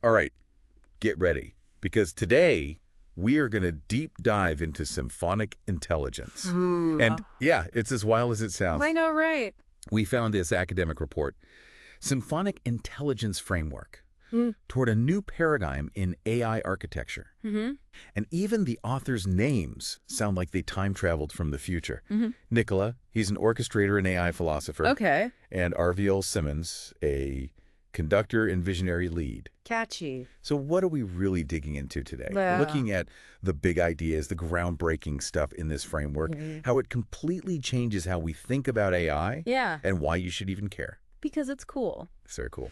All right, get ready, because today we are going to deep dive into symphonic intelligence. Ooh. And yeah, it's as wild as it sounds. I know, right? We found this academic report, Symphonic Intelligence Framework, Mm. toward a new paradigm in AI architecture. Mm-hmm. And even the authors' names sound like they time traveled from the future. Mm-hmm. Nicola, he's an orchestrator and AI philosopher. Okay. And Arviel Simmons, a conductor and visionary lead. Catchy. So what are we really digging into today? Yeah. We're looking at the big ideas, the groundbreaking stuff in this framework, how it completely changes how we think about AI, Yeah, and why you should even care. because it's cool. It's very cool.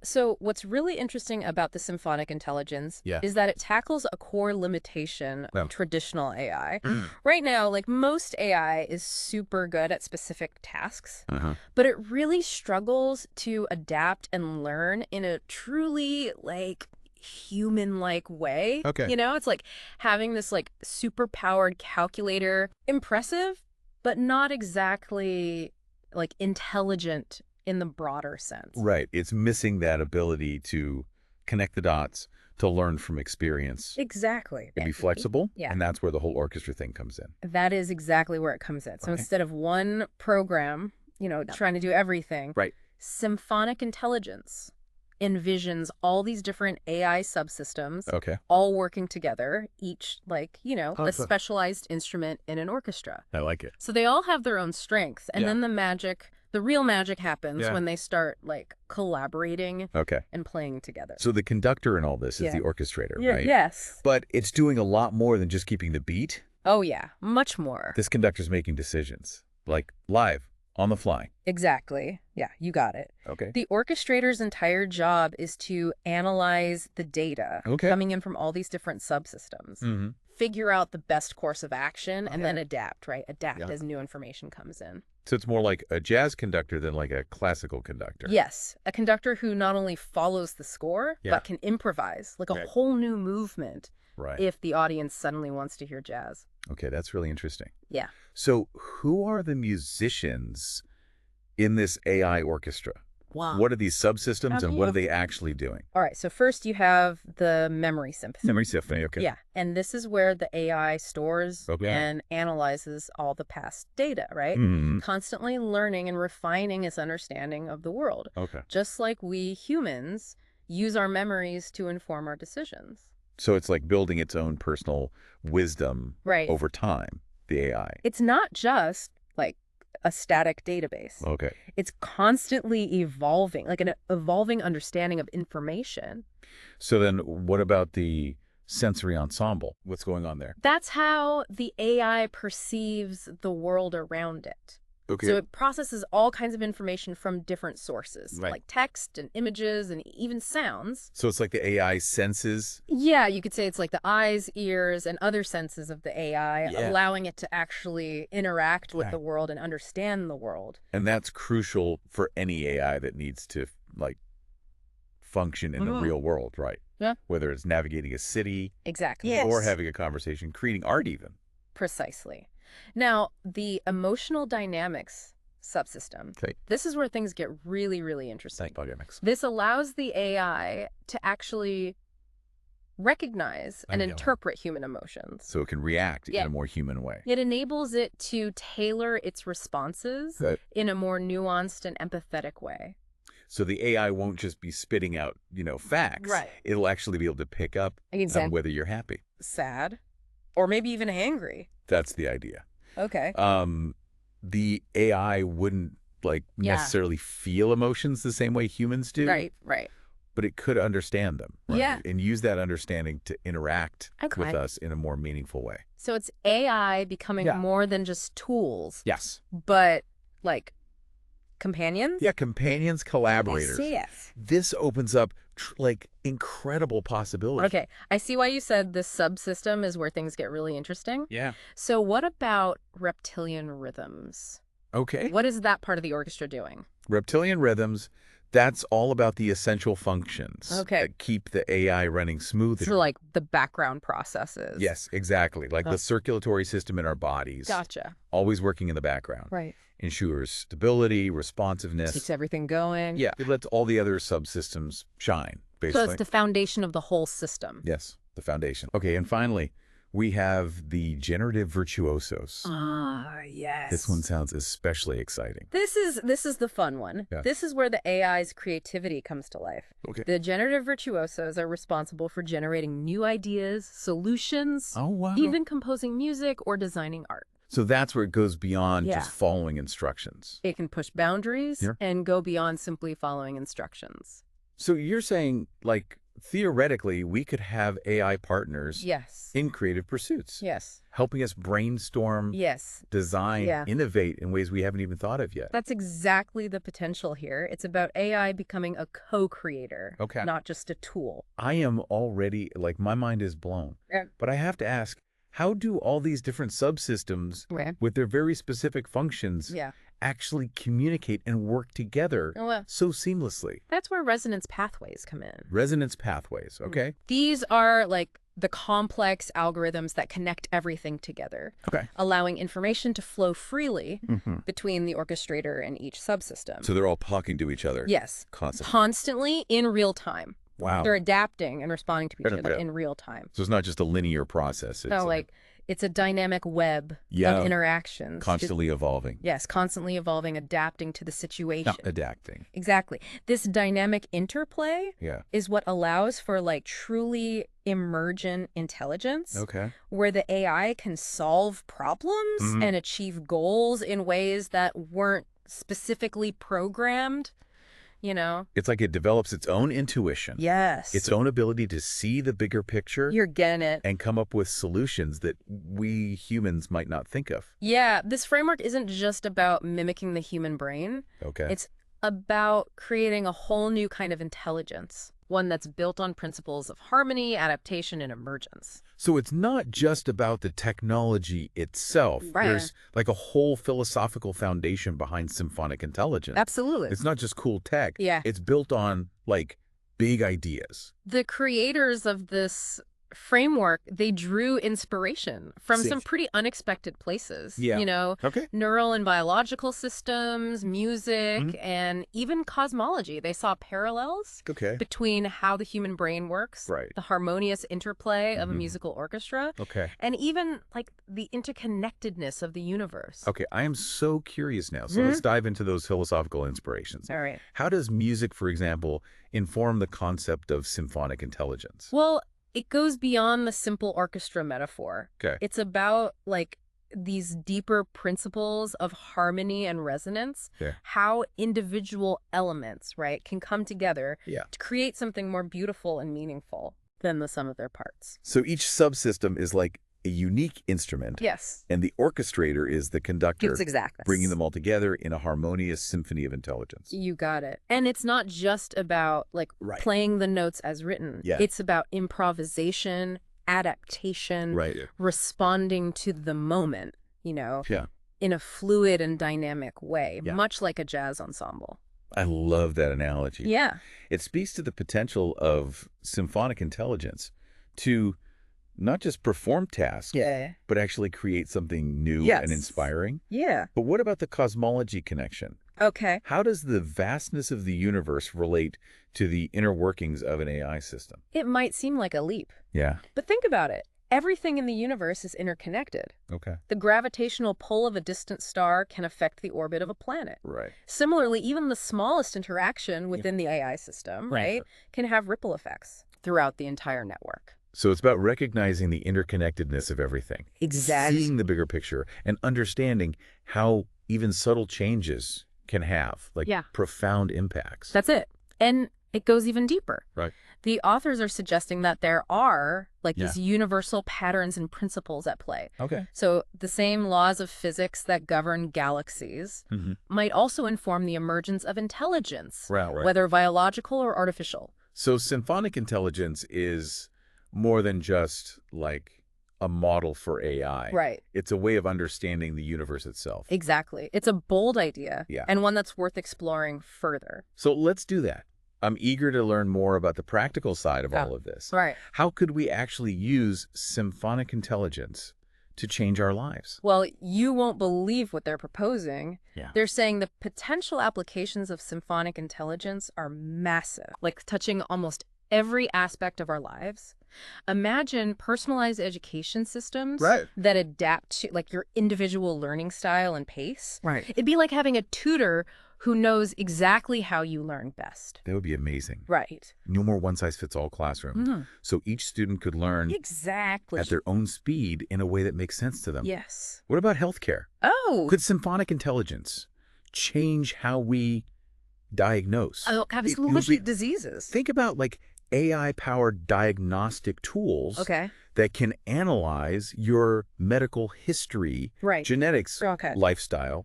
So what's really interesting about the symphonic intelligence Yeah. is that it tackles a core limitation Oh. of traditional AI. Right now, like most AI is super good at specific tasks, but it really struggles to adapt and learn in a truly like human-like way. Okay. You know, it's like having this like super-powered calculator, impressive, but not exactly like intelligent in the broader sense. Right. It's missing that ability to connect the dots, to learn from experience, Exactly. and be flexible. Yeah. And that's where the whole orchestra thing comes in. That is exactly where it comes in. So Right. instead of one program, trying to do everything, Right. symphonic intelligence envisions all these different AI subsystems Okay. all working together, each like, a Awesome. specialized instrument in an orchestra. I like it. So they all have their own strengths. And Yeah. then the real magic happens Yeah. when they start like collaborating Okay. and playing together. So the conductor in all this is Yeah. the orchestrator, Yeah, right? yes. But it's doing a lot more than just keeping the beat. Oh, yeah. Much more. This conductor's making decisions, like live, on the fly. Exactly. Yeah, you got it. Okay. The orchestrator's entire job is to analyze the data Okay. coming in from all these different subsystems, Mm-hmm. figure out the best course of action, and then adapt, right? Adapt Yeah. as new information comes in. So it's more like a jazz conductor than like a classical conductor. Yes, a conductor who not only follows the score, Yeah. but can improvise, like a Right. whole new movement Right. if the audience suddenly wants to hear jazz. Okay, that's really interesting. Yeah. So who are the musicians in this AI orchestra? Wow. What are these subsystems and what are Okay. they actually doing? All right, so first you have the memory symphony. Memory symphony, okay. Yeah, and this is where the AI stores Okay. and analyzes all the past data, right? Mhm. Constantly learning and refining its understanding of the world, Okay. just like we humans use our memories to inform our decisions. So it's like building its own personal wisdom Right. over time, the AI. It's not just like a static database. Okay. It's constantly evolving, like an evolving understanding of information. So then what about the sensory ensemble? What's going on there? That's how the AI perceives the world around it. Okay. So it processes all kinds of information from different sources, Right. like text and images and even sounds. So it's like the AI senses. Yeah, you could say it's like the eyes, ears, and other senses of the AI, Yeah. allowing it to actually interact with Right. the world and understand the world. And that's crucial for any AI that needs to like function in the real world, right? Yeah. Whether it's navigating a city Exactly. or having a conversation, creating art even. Precisely. Now, the emotional dynamics subsystem, Okay. this is where things get really, really interesting. Dynamics. This allows the AI to actually recognize and interpret human emotions. So it can react Yeah. in a more human way. It enables it to tailor its responses Right. in a more nuanced and empathetic way. So the AI won't just be spitting out, facts. Right. It'll actually be able to pick up on whether you're happy. Sad, or maybe even angry. That's the idea. Okay. The AI wouldn't Yeah. necessarily feel emotions the same way humans do. Right, right. But it could understand them. Right? Yeah. And use that understanding to interact Okay. with us in a more meaningful way. So it's AI becoming Yeah. more than just tools, Yes. but like companions? Yeah, companions, collaborators. I see it. This opens up incredible possibilities. Okay, I see why you said this subsystem is where things get really interesting. Yeah. So what about reptilian rhythms? Okay. What is that part of the orchestra doing? Reptilian rhythms, that's all about the essential functions Okay. that keep the AI running smoothly. So like the background processes. Yes, exactly. Like the circulatory system in our bodies. Gotcha. Always working in the background. Right. Ensures stability, responsiveness. Keeps everything going. Yeah, it lets all the other subsystems shine, So it's basically. the foundation of the whole system. Yes, the foundation. Okay, and finally, we have the generative virtuosos. Ah, yes. This one sounds especially exciting. This is the fun one. Yeah. This is where the AI's creativity comes to life. Okay. The generative virtuosos are responsible for generating new ideas, solutions, Oh, wow. even composing music or designing art. So that's where it goes beyond Yeah. just following instructions. It can push boundaries Yeah. and go beyond simply following instructions. So you're saying, like, theoretically, we could have AI partners Yes. in creative pursuits, Yes. helping us brainstorm, Yes. design, Yeah. innovate in ways we haven't even thought of yet. That's exactly the potential here. It's about AI becoming a co-creator, Okay. not just a tool. I am already, like, my mind is blown. Yeah. But I have to ask, how do all these different subsystems Right. with their very specific functions Yeah. actually communicate and work together Well, so seamlessly? that's where resonance pathways come in. Resonance pathways, okay? These are like the complex algorithms that connect everything together, Okay. allowing information to flow freely Mm-hmm. between the orchestrator and each subsystem. So they're all talking to each other. Yes, Constantly. constantly in real time. Wow. They're adapting and responding to each Yeah. other in real time. So it's not just a linear process. It's So like it's a dynamic web Yeah. of interactions. constantly evolving. Yes, constantly evolving, adapting to the situation. Not adapting. Exactly. This dynamic interplay Yeah. is what allows for like truly emergent intelligence, Okay. where the AI can solve problems Mhm. and achieve goals in ways that weren't specifically programmed, you know? It's like it develops its own intuition. Yes. Its own ability to see the bigger picture You're getting it. and come up with solutions that we humans might not think of. Yeah, this framework isn't just about mimicking the human brain. Okay. It's about creating a whole new kind of intelligence, one that's built on principles of harmony, adaptation, and emergence. So it's not just about the technology itself. Right. There's like a whole philosophical foundation behind symphonic intelligence. Absolutely. It's not just cool tech. Yeah. It's built on like big ideas. The creators of this framework, they drew inspiration from See. some pretty unexpected places. Yeah. You know, Okay. neural and biological systems, music, Mhm. and even cosmology. They saw parallels Okay. between how the human brain works, Right. the harmonious interplay of a Mhm. musical orchestra, Okay. and even like the interconnectedness of the universe. Okay. I am so curious now. So let's dive into those philosophical inspirations. All right. How does music, for example, inform the concept of symphonic intelligence? Well, it goes beyond the simple orchestra metaphor. Okay. It's about like these deeper principles of harmony and resonance, Yeah. how individual elements, right, can come together Yeah. to create something more beautiful and meaningful than the sum of their parts. So each subsystem is like a unique instrument, Yes. and the orchestrator is the conductor, It's exactly. bringing them all together in a harmonious symphony of intelligence. You got it. And it's not just about like Right. playing the notes as written. Yeah. It's about improvisation, adaptation, Right. responding to the moment, you know, Yeah. in a fluid and dynamic way, Yeah. much like a jazz ensemble. I love that analogy. Yeah. It speaks to the potential of symphonic intelligence to not just perform tasks, Yeah. but actually create something new Yes. and inspiring. Yeah. But what about the cosmology connection? Okay. How does the vastness of the universe relate to the inner workings of an AI system? It might seem like a leap, Yeah. but think about it. Everything in the universe is interconnected. Okay. The gravitational pull of a distant star can affect the orbit of a planet. Right. Similarly, even the smallest interaction within the AI system, right, can have ripple effects throughout the entire network. So it's about recognizing the interconnectedness of everything. Exactly. Seeing the bigger picture and understanding how even subtle changes can have like Yeah. profound impacts. That's it. And it goes even deeper. Right. The authors are suggesting that there are like Yeah. these universal patterns and principles at play. Okay. So the same laws of physics that govern galaxies Mm-hmm. might also inform the emergence of intelligence, Right. whether biological or artificial. So symphonic intelligence is more than just like a model for AI. Right. It's a way of understanding the universe itself. Exactly. It's a bold idea Yeah. and one that's worth exploring further. So let's do that. I'm eager to learn more about the practical side of all of this. Right. How could we actually use symphonic intelligence to change our lives? Well, you won't believe what they're proposing. Yeah. They're saying the potential applications of symphonic intelligence are massive, like touching almost every aspect of our lives. Imagine personalized education systems Right. that adapt to like your individual learning style and pace. Right. It'd be like having a tutor who knows exactly how you learn best. That would be amazing. Right. No more one-size-fits-all classroom. So each student could learn Exactly. at their own speed in a way that makes sense to them. Yes. What about healthcare? Oh. Could symphonic intelligence change how we diagnose? Oh, absolutely. Diseases. Think about like AI-powered diagnostic tools Okay. that can analyze your medical history, Right. genetics, Okay. lifestyle,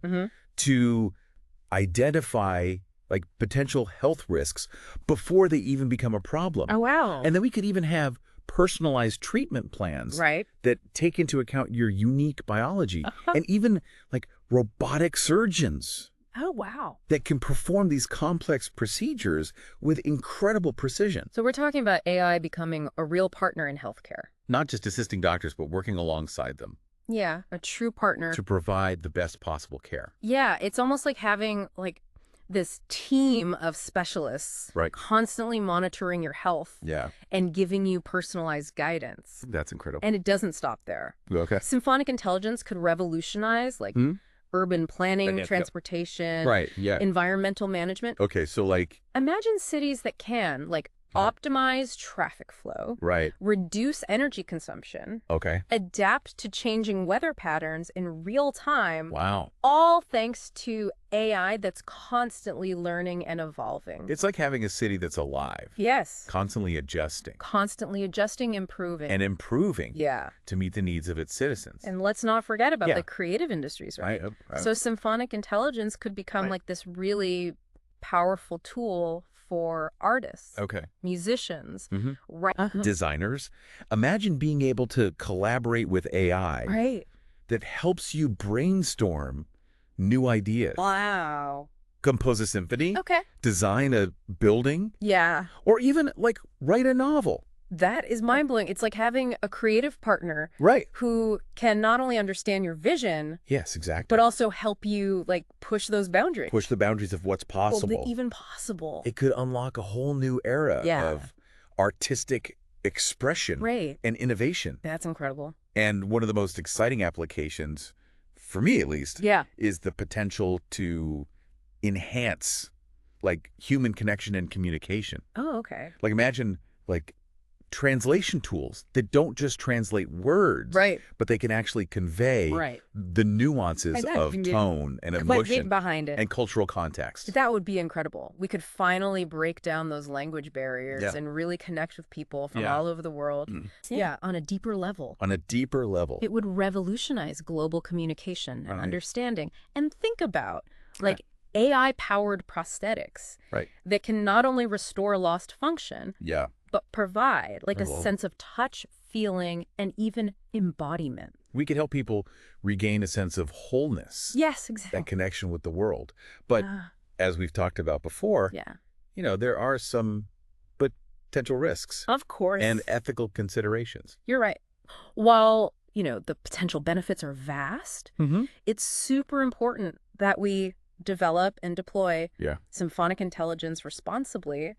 to identify like potential health risks before they even become a problem. Oh, wow. And then we could even have personalized treatment plans Right. that take into account your unique biology, and even like robotic surgeons Oh, wow. that can perform these complex procedures with incredible precision. So we're talking about AI becoming a real partner in healthcare. Not just assisting doctors, but working alongside them Yeah, a true partner. to provide the best possible care. Yeah, it's almost like having like this team of specialists Right. constantly monitoring your health Yeah, and giving you personalized guidance. that's incredible. And it doesn't stop there. Okay. Symphonic intelligence could revolutionize like urban planning, Yeah. transportation, Right, yeah. environmental management. Okay, so like, Imagine cities that can like optimize traffic flow, right, reduce energy consumption, okay. adapt to changing weather patterns in real time, Wow. all thanks to AI that's constantly learning and evolving. It's like having a city that's alive, Yes. constantly adjusting Constantly adjusting, improving. and improving Yeah. to meet the needs of its citizens. And let's not forget about Yeah. the creative industries, right? Right. So symphonic intelligence could become like this really powerful tool for artists, Okay. musicians, right? Designers, imagine being able to collaborate with AI Right. that helps you brainstorm new ideas. Wow. Compose a symphony, Okay. design a building, Yeah. or even like write a novel. That is mind-blowing. It's like having a creative partner Right. who can not only understand your vision, Yes, exactly. but also help you like push those boundaries. Push the boundaries of what's possible. Even possible. It could unlock a whole new era Yeah. of artistic expression Right. and innovation. That's incredible. And one of the most exciting applications, for me at least, Yeah. is the potential to enhance like human connection and communication. Oh, okay. Like imagine like translation tools that don't just translate words, Right. but they can actually convey Right. the nuances And that of can be- tone and But emotion behind it. and cultural context. That would be incredible. We could finally break down those language barriers Yeah. and really connect with people from Yeah. all over the world. Yeah, on a deeper level. On a deeper level. It would revolutionize global communication and understanding. And think about like AI-powered prosthetics Right. that can not only restore lost function, Yeah. but provide like a Whoa. sense of touch, feeling, and even embodiment. We could help people regain a sense of wholeness, Yes, exactly. that connection with the world. But as we've talked about before, Yeah. there are some potential risks Of course. and ethical considerations. You're right. While, the potential benefits are vast, it's super important that we develop and deploy Yeah. symphonic intelligence responsibly.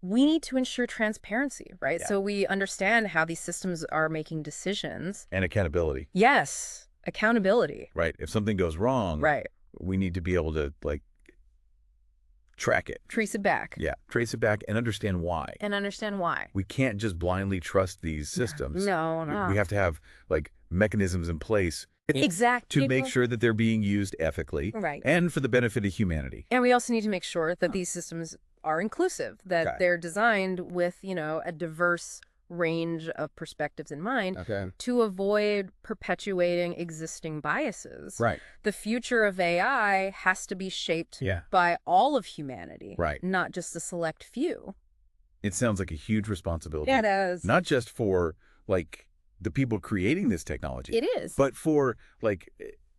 We need to ensure transparency, right? Yeah. So we understand how these systems are making decisions. And accountability, Yes, accountability. right? If something goes wrong, Right. we need to be able to track it. Trace it back. Yeah. Trace it back and understand why. And understand why. We can't just blindly trust these systems. No. We have to have mechanisms in place Exactly. to make sure that they're being used ethically Right. and for the benefit of humanity. And we also need to make sure that these systems are inclusive, that Okay. they're designed with, a diverse range of perspectives in mind Okay. to avoid perpetuating existing biases. Right. The future of AI has to be shaped Yeah. by all of humanity, Right. not just a select few. It sounds like a huge responsibility. It is. Not just for the people creating this technology, It is. but for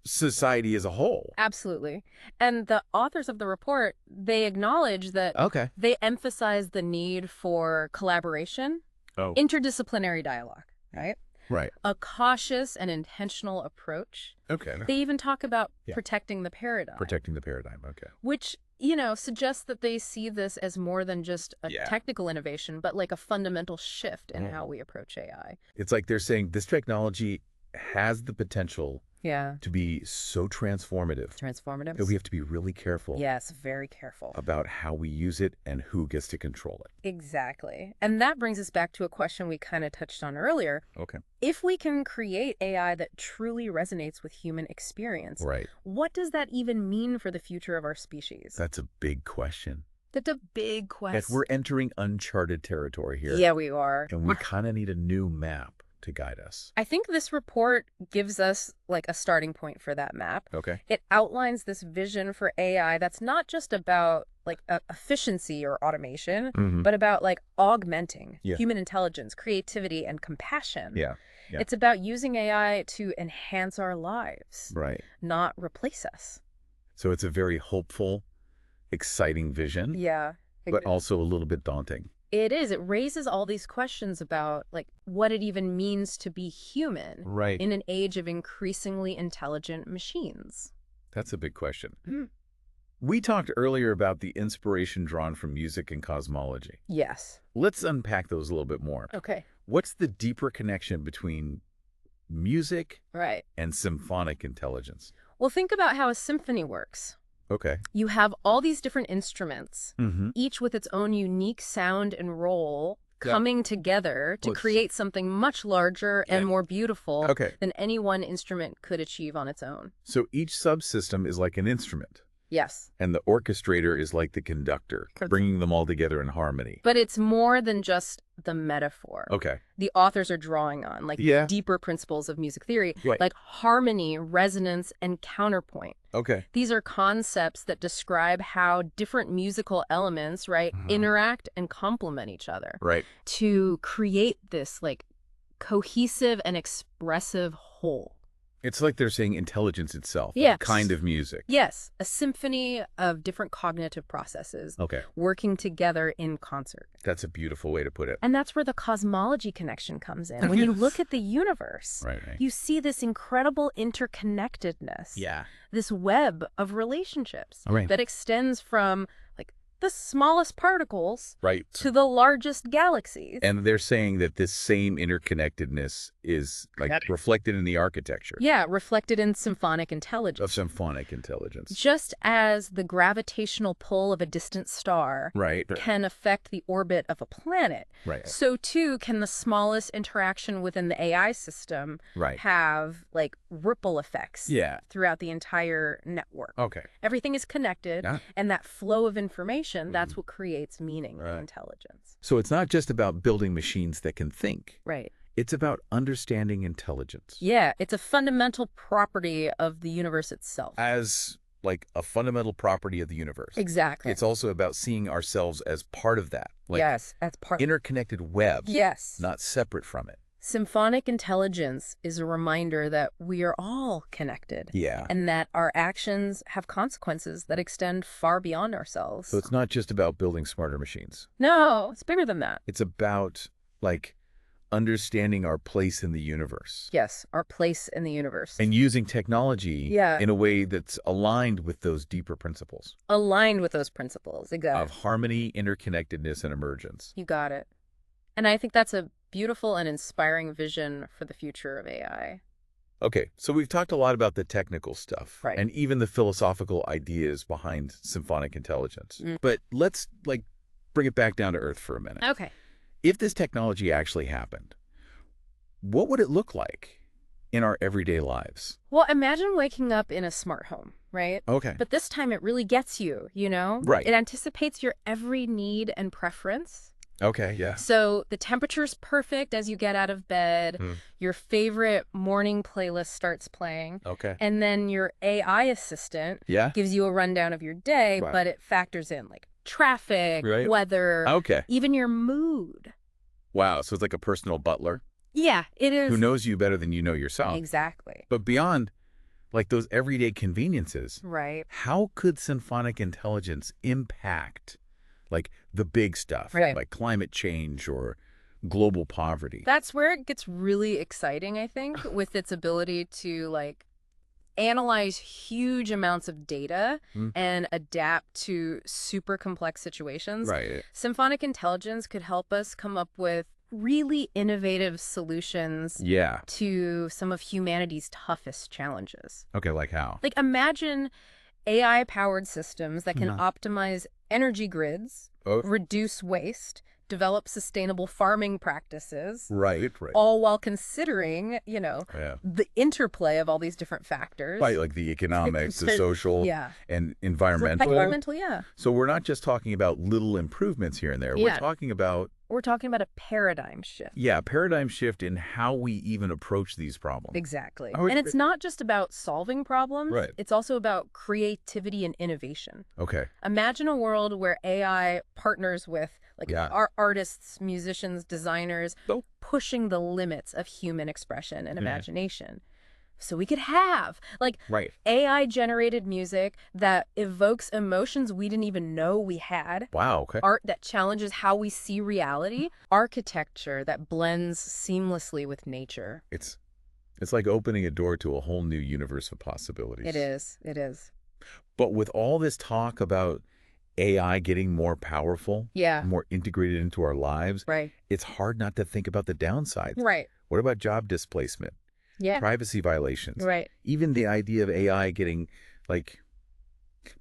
society as a whole. Absolutely. And the authors of the report, they acknowledge that Okay. they emphasize the need for collaboration, interdisciplinary dialogue, right? Right. A cautious and intentional approach. Okay. They even talk about Yeah. protecting the paradigm, Protecting the paradigm. Okay. which, suggests that they see this as more than just a Yeah. technical innovation, but like a fundamental shift in how we approach AI. It's like they're saying this technology has the potential Yeah. to be so transformative Transformative. that we have to be really careful Yes, very careful. about how we use it and who gets to control it. Exactly. And that brings us back to a question we kind of touched on earlier. Okay. If we can create AI that truly resonates with human experience, Right. what does that even mean for the future of our species? That's a big question. That's a big Yes, question. we're entering uncharted territory here. Yeah, we are. And we kind of need a new map to guide us. I think this report gives us like a starting point for that map. Okay. It outlines this vision for AI that's not just about like efficiency or automation, but about like augmenting human intelligence, creativity, and compassion. Yeah. It's about using AI to enhance our lives, Right. not replace us. So it's a very hopeful, exciting vision, Yeah. but also a little bit daunting. It is. It raises all these questions about like what it even means to be human Right. in an age of increasingly intelligent machines. That's a big question. Mhm. We talked earlier about the inspiration drawn from music and cosmology. Yes. Let's unpack those a little bit more. Okay. What's the deeper connection between music Right. and symphonic intelligence? Well, think about how a symphony works. Okay. You have all these different instruments, Mm-hmm. each with its own unique sound and role, Yeah. coming together to Let's- create something much larger and more beautiful Okay. than any one instrument could achieve on its own. So each subsystem is like an instrument, Yes. and the orchestrator is like the conductor, bringing them all together in harmony. But it's more than just the metaphor. Okay. The authors are drawing on, like Yeah. deeper principles of music theory, Right. like harmony, resonance, and counterpoint. Okay. These are concepts that describe how different musical elements, right, interact and complement each other Right. to create this like cohesive and expressive whole. It's like they're saying intelligence itself, Yes. a kind of music. Yes, a symphony of different cognitive processes Okay. working together in concert. That's a beautiful way to put it. And that's where the cosmology connection comes in. When you look at the universe, Right. you see this incredible interconnectedness. Yeah. This web of relationships Right. that extends from like the smallest particles Right. to the largest galaxies. And they're saying that this same interconnectedness is like reflected in the architecture Yeah, reflected in symphonic intelligence. of symphonic intelligence. Just as the gravitational pull of a distant star Right. can affect the orbit of a planet, Right. so too can the smallest interaction within the AI system Right. have like ripple effects Yeah. throughout the entire network. Okay. Everything is connected, Yeah. and that flow of information, that's what creates meaning Right. and intelligence. So it's not just about building machines that can think. Right. It's about understanding intelligence Yeah, it's a fundamental property of the universe itself. as like a fundamental property of the universe. Exactly. It's also about seeing ourselves as part of that, like yes, that's part. interconnected web, Yes. not separate from it. Symphonic intelligence is a reminder that we are all connected. Yeah. And that our actions have consequences that extend far beyond ourselves. So it's not just about building smarter machines. No, it's bigger than that. It's about like understanding our place in the universe Yes, our place in the universe. and using technology Yeah. in a way that's aligned with those deeper principles Aligned with those principles. Exactly. of harmony, interconnectedness, and emergence. You got it. And I think that's a beautiful and inspiring vision for the future of AI. Okay, so we've talked a lot about the technical stuff Right. and even the philosophical ideas behind symphonic intelligence. Mm. But let's like bring it back down to earth for a minute. Okay. If this technology actually happened, what would it look like in our everyday lives? Well, imagine waking up in a smart home, right? Okay. But this time it really gets you, you know? Right. It anticipates your every need and preference. Okay, yeah. So the temperature's perfect as you get out of bed. Hmm. Your favorite morning playlist starts playing. Okay. And then your AI assistant Yeah? gives you a rundown of your day, Wow. but it factors in like traffic, Right. weather, Okay. even your mood. Wow, so it's like a personal butler Yeah, it is. who knows you better than you know yourself. Exactly. But beyond like those everyday conveniences, Right. how could symphonic intelligence impact like the big stuff, Right. like climate change or global poverty? That's where it gets really exciting, I think, with its ability to like analyze huge amounts of data Hmm. and adapt to super complex situations. Right. Symphonic intelligence could help us come up with really innovative solutions Yeah. to some of humanity's toughest challenges. Okay, like how? Like, imagine AI-powered systems that can Mhm. optimize energy grids, Oh, reduce waste, develop sustainable farming practices, right. all while considering, Yeah. the interplay of all these different factors. Right, like the economic, the social, Yeah. and environmental. Environmental, yeah. So we're not just talking about little improvements here and there. We're Yeah. talking about, We're talking about a paradigm shift. yeah, paradigm shift in how we even approach these problems. Exactly. I would And it's agree. not just about solving problems. Right. It's also about creativity and innovation. Okay. Imagine a world where AI partners with Yeah. our artists, musicians, designers, Oh. pushing the limits of human expression and Yeah. imagination. So we could have Right. AI-generated music that evokes emotions we didn't even know we had, Wow. Okay. art that challenges how we see reality, architecture that blends seamlessly with nature. It's like opening a door to a whole new universe of possibilities. It is. It is. But with all this talk about AI getting more powerful, Yeah. more integrated into our lives, Right. it's hard not to think about the downsides. Right. What about job displacement, Yeah. privacy violations, Right. even the idea of AI getting, like,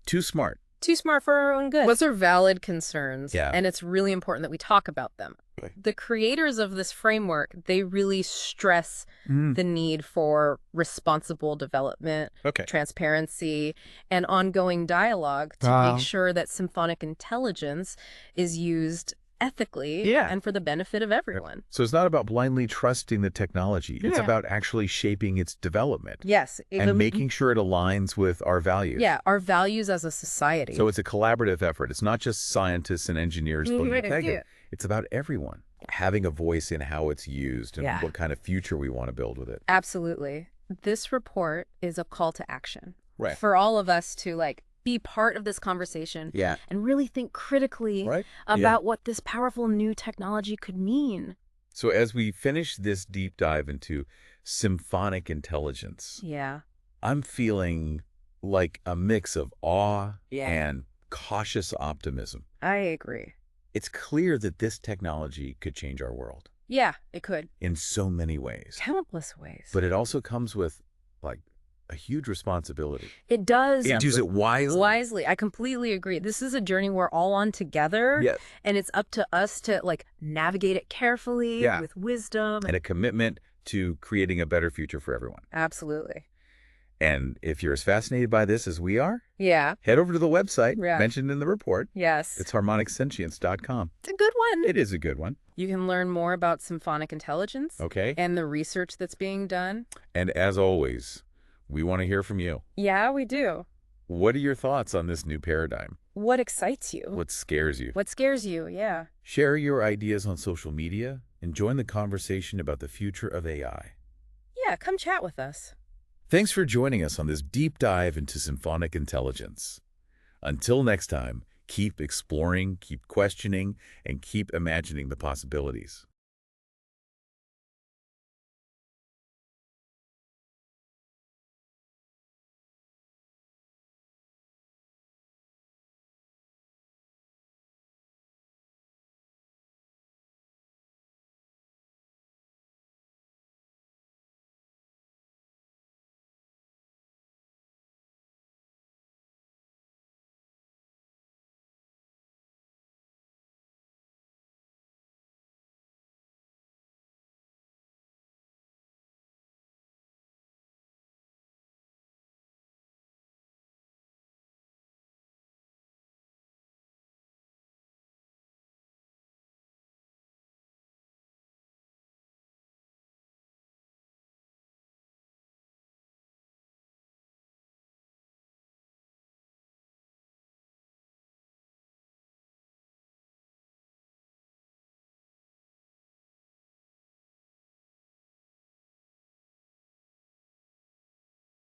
too smart? Too smart for our own good. Those are valid concerns. Yeah. And it's really important that we talk about them. Right. The creators of this framework, they really stress Mm. the need for responsible development, Okay. transparency, and ongoing dialogue to Wow. make sure that symphonic intelligence is used ethically Yeah. and for the benefit of everyone. So it's not about blindly trusting the technology. It's Yeah. about actually shaping its development Yes. and making sure it aligns with our values. Yeah, our values as a society. So it's a collaborative effort. It's not just scientists and engineers pulling the peg. Yeah. It's about everyone having a voice in how it's used and Yeah. what kind of future we want to build with it. Absolutely. This report is a call to action. Right. For all of us to be part of this conversation Yeah. and really think critically Right. about what this powerful new technology could mean. So as we finish this deep dive into symphonic intelligence, Yeah. I'm feeling like a mix of awe Yeah. and cautious optimism. I agree. It's clear that this technology could change our world Yeah, it could. in so many ways. Countless ways. But it also comes with, like, a huge responsibility. it does. Use it wisely. Wisely. I completely agree. This is a journey we're all on together. Yes. And it's up to us to navigate it carefully Yeah. with wisdom. And a commitment to creating a better future for everyone. Absolutely. And if you're as fascinated by this as we are, Yeah. head over to the website Yeah. mentioned in the report. Yes. It's harmonicsentience.com. It's a good one. It is a good one. You can learn more about symphonic intelligence Okay. and the research that's being done. And as always, we want to hear from you. Yeah, we do. What are your thoughts on this new paradigm? What excites you? What scares you? What scares you? Yeah. Share your ideas on social media and join the conversation about the future of AI. Yeah, come chat with us. Thanks for joining us on this deep dive into symphonic intelligence. Until next time, keep exploring, keep questioning, and keep imagining the possibilities.